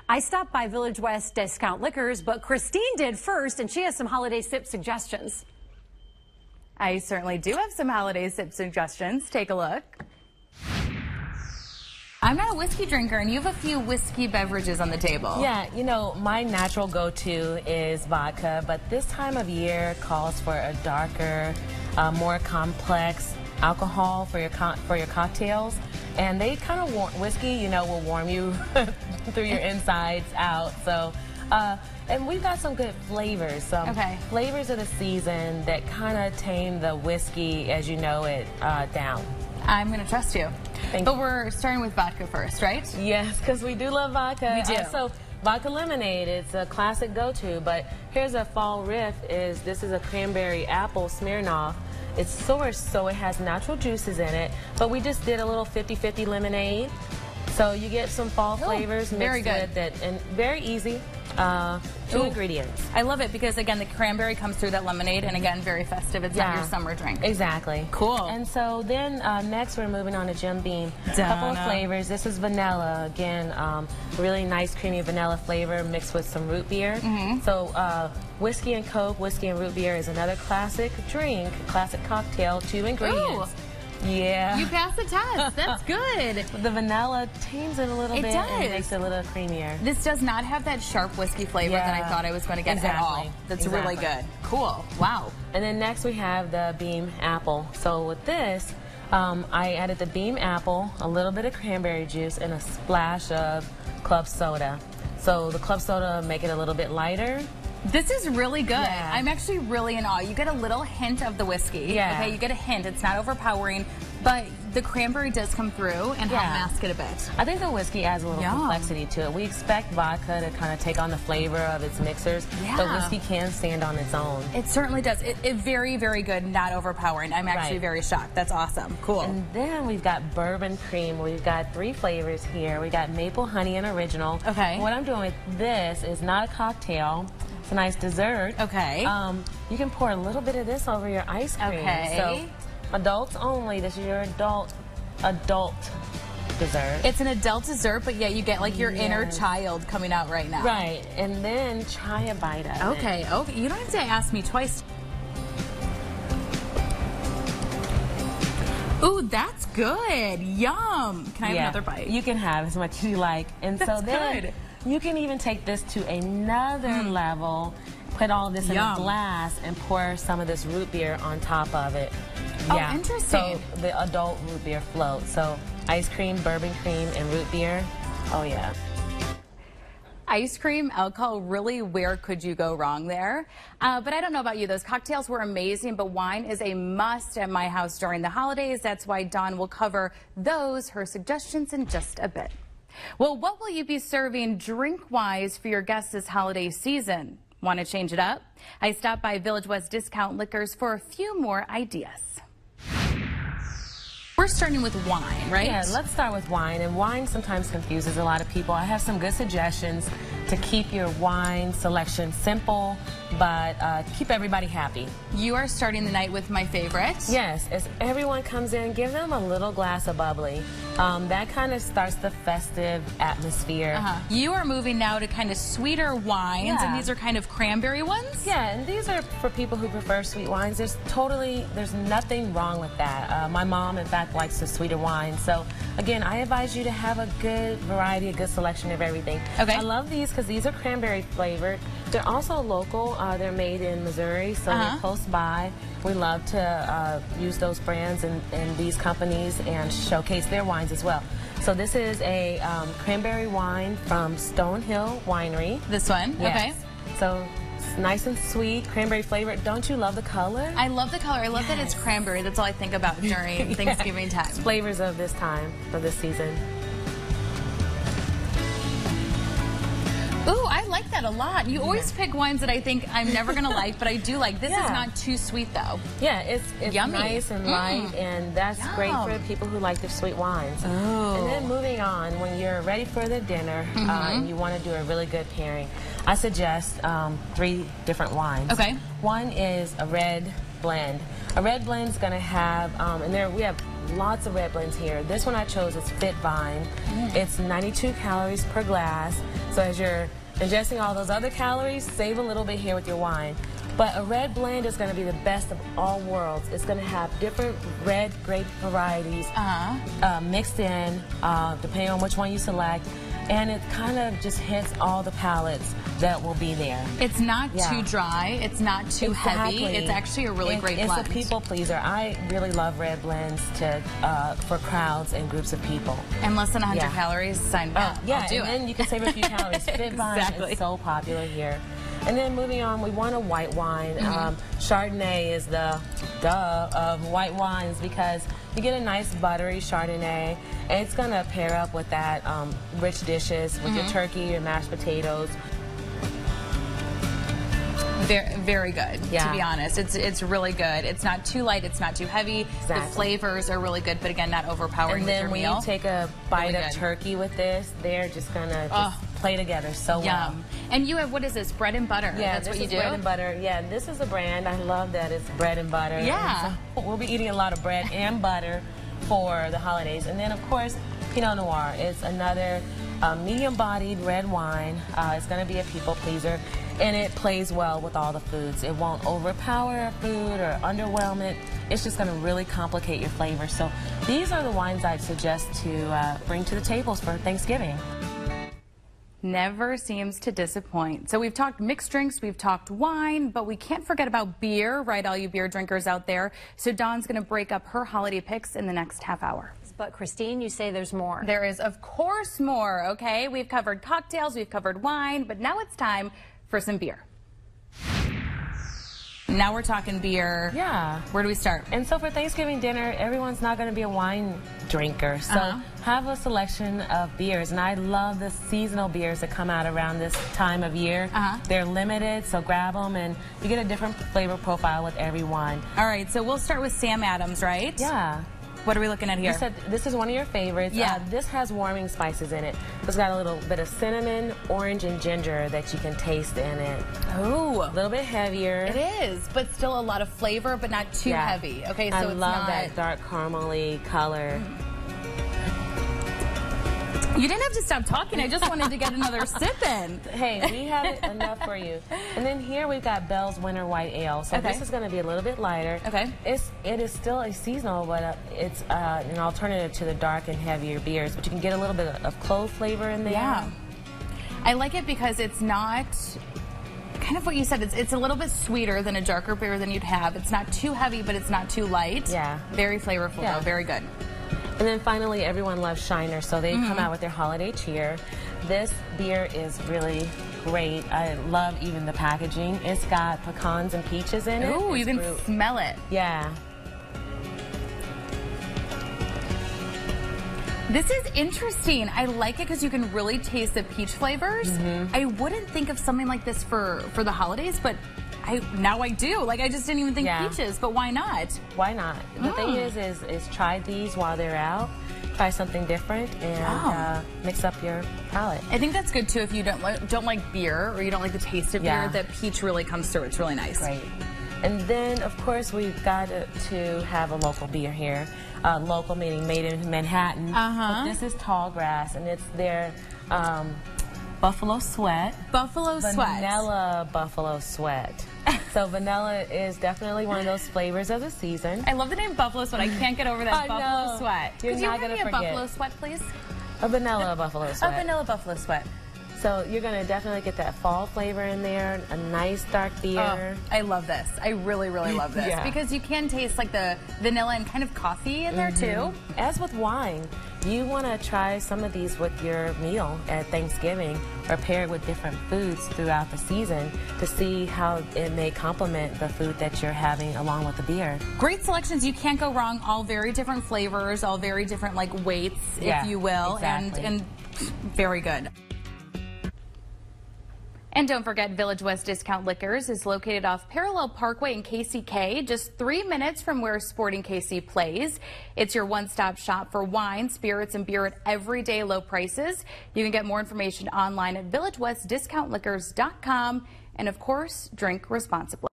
I stopped by Village West Discount Liquors, but Christine did first, and she has some holiday sip suggestions. I certainly do have some holiday sip suggestions. Take a look. I'm not a whiskey drinker, and you have a few whiskey beverages on the table. Yeah, you know, my natural go-to is vodka, but this time of year calls for a darker, more complex alcohol for your cocktails. And they kind of whiskey, you know, will warm you through your insides out. So, and we've got some good flavors, some flavors of the season that kind of tame the whiskey as you know it down. I'm going to trust you. But we're starting with vodka first, right? Yes, because we do love vodka. We do. So vodka lemonade, it's a classic go-to, but here's a fall riff. This is a cranberry apple Smirnoff. It's sourced, so it has natural juices in it, but we just did a little 50-50 lemonade. So you get some fall flavors mixed with it, and very easy. 2 ingredients. I love it because, again, the cranberry comes through that lemonade, and again, very festive. It's not your summer drink. Exactly. Cool. And so then next we're moving on to Jim Beam. A couple of flavors. This is vanilla. Again, really nice creamy vanilla flavor mixed with some root beer. So whiskey and Coke, whiskey and root beer is another classic drink, classic cocktail, 2 ingredients. Ooh. Yeah. You passed the test. That's good. The vanilla tames it a little bit and makes it a little creamier. This does not have that sharp whiskey flavor that I thought I was going to get at all. That's really good. Cool. Wow. And then next we have the Beam Apple. So with this, I added the Beam Apple, a little bit of cranberry juice, and a splash of club soda. So the club soda make it a little bit lighter. This is really good. Yeah. I'm actually really in awe. You get a little hint of the whiskey. Yeah. Okay, you get a hint. It's not overpowering, but the cranberry does come through and help mask it a bit. I think the whiskey adds a little complexity to it. We expect vodka to kind of take on the flavor of its mixers, but whiskey can stand on its own. It certainly does. It very, very good, not overpowering. I'm actually very shocked. That's awesome. Cool. And then we've got bourbon cream. We've got 3 flavors here. We got maple, honey, and original. Okay. What I'm doing with this is not a cocktail. It's a nice dessert. Okay. You can pour a little bit of this over your ice cream. Okay. So adults only. This is your adult dessert. It's an adult dessert, but yet you get like your inner child coming out right now. Right. And then try a bite of it. Okay. Okay. You don't have to ask me twice. Ooh, that's good. Yum. Can I have another bite? You can have as much as you like. And that's so then good. You can even take this to another level, put all this in a glass, and pour some of this root beer on top of it. Oh, interesting. So the adult root beer float. So ice cream, bourbon cream, and root beer. Oh, yeah. Ice cream, alcohol, really, where could you go wrong there? But I don't know about you. Those cocktails were amazing, but wine is a must at my house during the holidays. That's why Dawn will cover her suggestions in just a bit. Well, what will you be serving drink-wise for your guests this holiday season? Want to change it up? I stopped by Village West Discount Liquors for a few more ideas. We're starting with wine, right? Yeah, let's start with wine. And wine sometimes confuses a lot of people. I have some good suggestions to keep your wine selection simple, but keep everybody happy. You are starting the night with my favorite. Yes, as everyone comes in, give them a little glass of bubbly. That kind of starts the festive atmosphere. You are moving now to kind of sweeter wines, and these are kind of cranberry ones? Yeah, and these are for people who prefer sweet wines. There's nothing wrong with that. My mom, in fact, likes the sweeter wine. So, again, I advise you to have a good variety, a good selection of everything. Okay. I love these because these are cranberry flavored. They're also local. They're made in Missouri, so they're close by. We love to use those brands and these companies and showcase their wines as well. So this is a cranberry wine from Stonehill Winery. This one? Yes. Okay. So it's nice and sweet, cranberry flavored. Don't you love the color? I love the color. I love that it's cranberry. That's all I think about during Thanksgiving time. It's flavors of this time, of this season. Ooh, I like that a lot. You always pick wines that I think I'm never going to like, but I do like. This is not too sweet, though. Yeah, it's yummy. Nice and light, and that's great for people who like the sweet wines. Oh. And then moving on, when you're ready for the dinner and you want to do a really good pairing, I suggest 3 different wines. Okay. One is a red blend. A red blend is going to have, and we have lots of red blends here. This one I chose is Fit Vine. It's 92 calories per glass. So as you're ingesting all those other calories, save a little bit here with your wine. But a red blend is going to be the best of all worlds. It's going to have different red grape varieties mixed in, depending on which one you select. And it kind of just hits all the palates that will be there. It's not too dry. It's not too heavy. It's actually a really great blend. It's a people pleaser. I really love red blends for crowds and groups of people. And less than 100 calories, sign me up. Yeah, and then you can save a few calories. Fit Vine is so popular here. And then moving on, we want a white wine. Chardonnay is the of white wines because you get a nice buttery Chardonnay, and it's going to pair up with that rich dishes with your turkey, your mashed potatoes. Very, very good, to be honest. It's really good. It's not too light, it's not too heavy. The flavors are really good, but again, not overpowering with your meal. And then when you take a bite of turkey with this, they're just going to play together so well. And you have, what is this, bread and butter? Yeah, that's what you do? bread and butter. Yeah, this is a brand. I love that it's bread and butter. Yeah. So we'll be eating a lot of bread and butter for the holidays. And then, of course, Pinot Noir is another medium-bodied red wine. It's going to be a people pleaser. And it plays well with all the foods. It won't overpower a food or underwhelm it. It's just going to really complicate your flavor. So these are the wines I'd suggest to bring to the tables for Thanksgiving. Never seems to disappoint. So we've talked mixed drinks, we've talked wine, but we can't forget about beer, right, all you beer drinkers out there. So Dawn's going to break up her holiday picks in the next half hour. But Christine, you say there's more. There is, of course, more, okay? We've covered cocktails, we've covered wine, but now it's time for some beer. Now we're talking beer. Yeah. Where do we start? And so for Thanksgiving dinner, everyone's not going to be a wine drinker. So have a selection of beers. And I love the seasonal beers that come out around this time of year. They're limited, so grab them and you get a different flavor profile with every one. All right, so we'll start with Sam Adams, right? Yeah. What are we looking at here? You said this is one of your favorites. Yeah. This has warming spices in it. It's got a little bit of cinnamon, orange, and ginger that you can taste in it. Ooh. A little bit heavier. It is, but still a lot of flavor, but not too heavy. Okay, so I love that dark caramely color. You didn't have to stop talking. I just wanted to get another sip in. Hey, we have it enough for you. And then here we've got Bell's Winter White Ale. So this is going to be a little bit lighter. Okay. It is still a seasonal, but it's an alternative to the dark and heavier beers. But you can get a little bit of clove flavor in there. Yeah. I like it because it's not, kind of what you said, it's a little bit sweeter than a darker beer than you'd have. It's not too heavy, but it's not too light. Yeah. Very flavorful, though. Very good. And then finally, everyone loves Shiner, so they come out with their holiday cheer. This beer is really great. I love even the packaging. It's got pecans and peaches in it. Ooh, you can smell it. Yeah. This is interesting. I like it because you can really taste the peach flavors. I wouldn't think of something like this for the holidays, but now I do. Like, I just didn't even think peaches, but why not? Why not? The thing is try these while they're out. Try something different and mix up your palate. I think that's good too if you don't like beer or you don't like the taste of beer. That peach really comes through. It's really nice. Right. And then, of course, we've got to have a local beer here. Local meaning made in Manhattan. But this is Tallgrass, and it's their Buffalo Sweat. Buffalo Sweat. Vanilla Buffalo Sweat. So vanilla is definitely one of those flavors of the season. I love the name Buffalo Sweat. I can't get over that Buffalo Sweat. Could you bring me a Buffalo Sweat, please? A vanilla Buffalo Sweat. A vanilla Buffalo Sweat. So you're going to definitely get that fall flavor in there, a nice dark beer. Oh, I love this. I really, really love this. Because you can taste like the vanilla and kind of coffee in there too. As with wine, you want to try some of these with your meal at Thanksgiving or pair it with different foods throughout the season to see how it may complement the food that you're having along with the beer. Great selections. You can't go wrong. All very different flavors, all very different like weights, if you will, and very good. And don't forget, Village West Discount Liquors is located off Parallel Parkway in KCK, just 3 minutes from where Sporting KC plays. It's your one-stop shop for wine, spirits, and beer at everyday low prices. You can get more information online at villagewestdiscountliquors.com. And of course, drink responsibly.